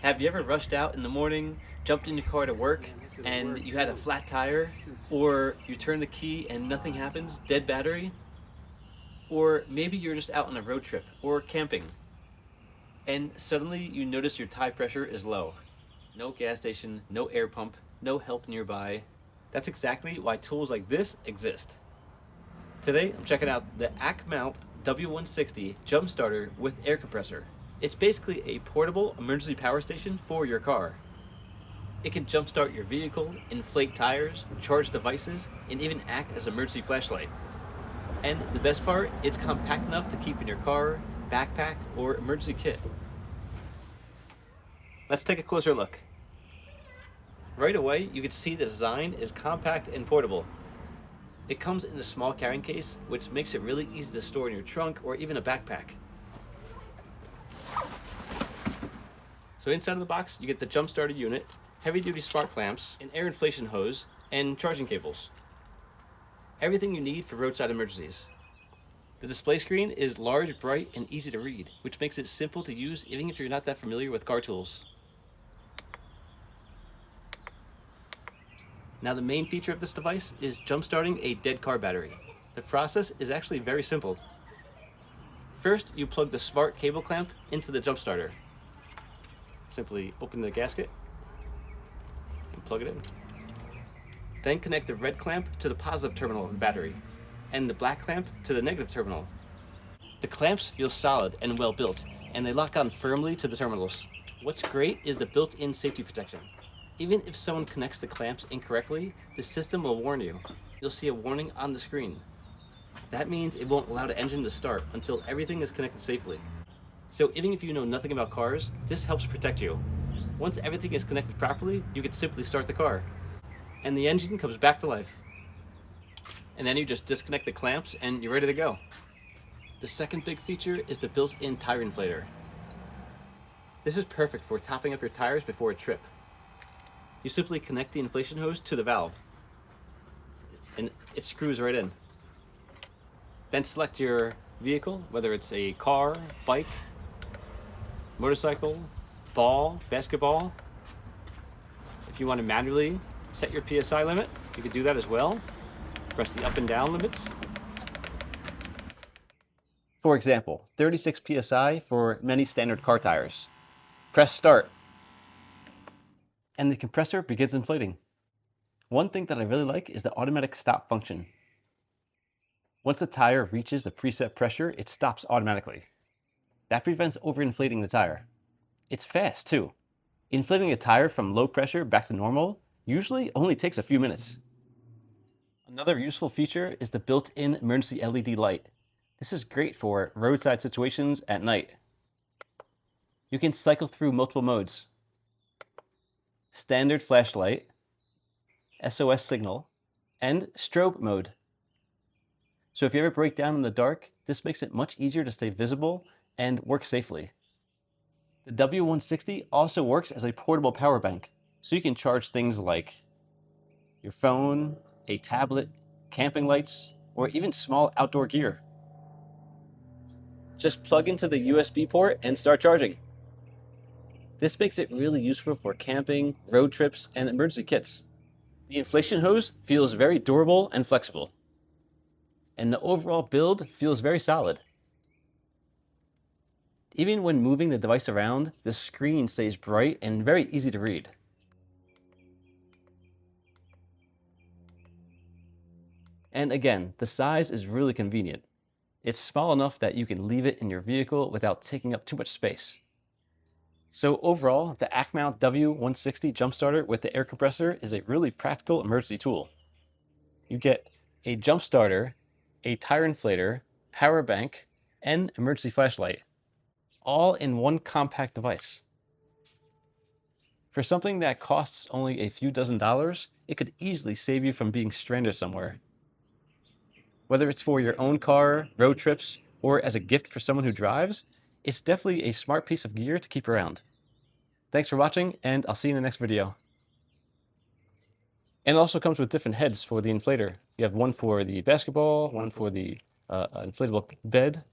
Have you ever rushed out in the morning, jumped in your car to work, and you had a flat tire? Or you turn the key and nothing happens, dead battery? Or maybe you're just out on a road trip or camping, and suddenly you notice your tire pressure is low. No gas station, no air pump, no help nearby. That's exactly why tools like this exist. Today, I'm checking out the Acmount W160 Jump Starter with Air Compressor. It's basically a portable emergency power station for your car. It can jumpstart your vehicle, inflate tires, charge devices, and even act as an emergency flashlight. And the best part, it's compact enough to keep in your car, backpack, or emergency kit. Let's take a closer look. Right away, you can see the design is compact and portable. It comes in a small carrying case, which makes it really easy to store in your trunk or even a backpack. So inside of the box, you get the jump starter unit, heavy-duty spark clamps, an air inflation hose, and charging cables. Everything you need for roadside emergencies. The display screen is large, bright, and easy to read, which makes it simple to use even if you're not that familiar with car tools. Now, the main feature of this device is jump-starting a dead car battery. The process is actually very simple. First, you plug the smart cable clamp into the jump starter. Simply open the gasket and plug it in. Then connect the red clamp to the positive terminal of the battery and the black clamp to the negative terminal. The clamps feel solid and well built, and they lock on firmly to the terminals. What's great is the built-in safety protection. Even if someone connects the clamps incorrectly, the system will warn you. You'll see a warning on the screen. That means it won't allow the engine to start until everything is connected safely. So even if you know nothing about cars, this helps protect you. Once everything is connected properly, you can simply start the car, and the engine comes back to life. And then you just disconnect the clamps and you're ready to go. The second big feature is the built-in tire inflator. This is perfect for topping up your tires before a trip. You simply connect the inflation hose to the valve, and it screws right in. Then select your vehicle, whether it's a car, bike, motorcycle, ball, basketball. If you want to manually set your PSI limit, you can do that as well. Press the up and down limits. For example, 36 PSI for many standard car tires. Press start, and the compressor begins inflating. One thing that I really like is the automatic stop function. Once the tire reaches the preset pressure, it stops automatically. That prevents overinflating the tire. It's fast too. Inflating a tire from low pressure back to normal usually only takes a few minutes. Another useful feature is the built-in emergency LED light. This is great for roadside situations at night. You can cycle through multiple modes: standard flashlight, SOS signal, and strobe mode. So if you ever break down in the dark, this makes it much easier to stay visible and work safely. The W160 also works as a portable power bank, so you can charge things like your phone, a tablet, camping lights, or even small outdoor gear. Just plug into the USB port and start charging. This makes it really useful for camping, road trips, and emergency kits. The inflation hose feels very durable and flexible, and the overall build feels very solid. Even when moving the device around, the screen stays bright and very easy to read. And again, the size is really convenient. It's small enough that you can leave it in your vehicle without taking up too much space. So overall, the Acmount W160 Jump Starter with the air compressor is a really practical emergency tool. You get a jump starter, a tire inflator, power bank, and emergency flashlight, all in one compact device. For something that costs only a few dozen dollars, it could easily save you from being stranded somewhere. Whether it's for your own car, road trips, or as a gift for someone who drives, it's definitely a smart piece of gear to keep around. Thanks for watching, and I'll see you in the next video. And it also comes with different heads for the inflator. You have one for the basketball, one for the inflatable bed,